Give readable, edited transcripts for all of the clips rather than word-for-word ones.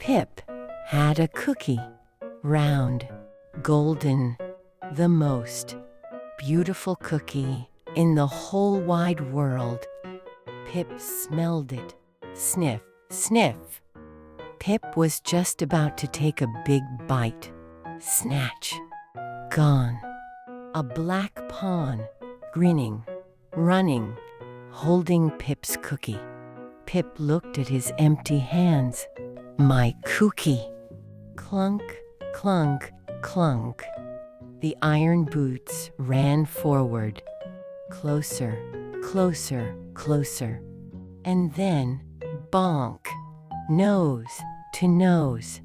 Pip had a cookie, round, golden, the most beautiful cookie in the whole wide world. Pip smelled it. Sniff, sniff. Pip was just about to take a big bite. Snatch. Gone. A black pawn, grinning, running, holding Pip's cookie. Pip looked at his empty hands. My cookie. Clunk, clunk, clunk. The iron boots ran forward. Closer, closer, closer. And then, bonk, nose to nose.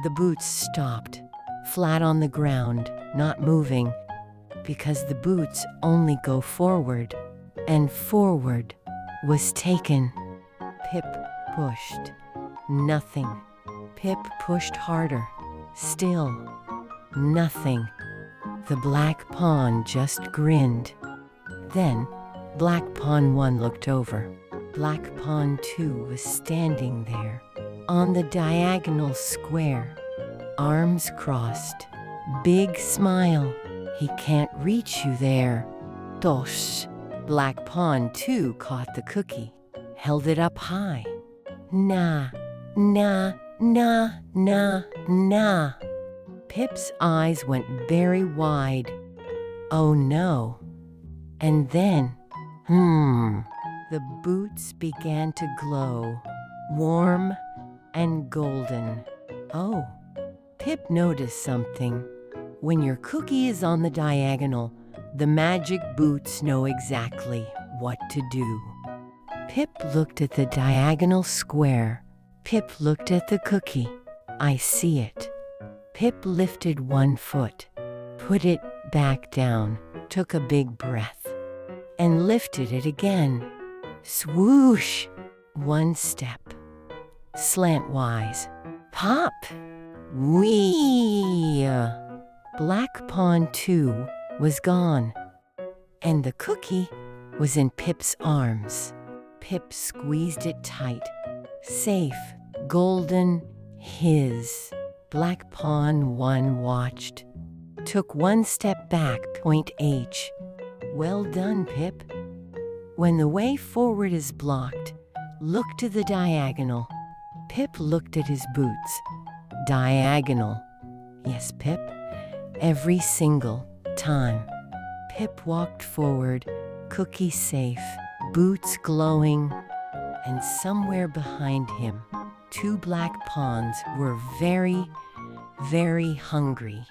The boots stopped, flat on the ground, not moving, because the boots only go forward, and forward was taken. Pip pushed. Nothing. Pip pushed harder. Still, nothing. The black pawn just grinned. Then, Black Pawn 1 looked over. Black Pawn 2 was standing there, on the diagonal square, arms crossed, big smile. He can't reach you there. Dosh. Black Pawn 2 caught the cookie, held it up high. Nah, nah, nah, nah, nah. Pip's eyes went very wide. Oh no. And then, the boots began to glow, warm and golden. Oh, Pip noticed something. When your cookie is on the diagonal, the magic boots know exactly what to do. Pip looked at the diagonal square. Pip looked at the cookie. I see it. Pip lifted one foot, put it back down, took a big breath, and lifted it again. Swoosh! One step. Slantwise. Pop! Whee! Black Pawn 2 was gone, and the cookie was in Pip's arms. Pip squeezed it tight. Safe, golden, his. Black Pawn 1 watched. Took one step back, point H. Well done, Pip. When the way forward is blocked, look to the diagonal. Pip looked at his boots. Diagonal. Yes, Pip. Every single time. Pip walked forward, cookie safe, boots glowing, and somewhere behind him, 2 black pawns were very, very hungry.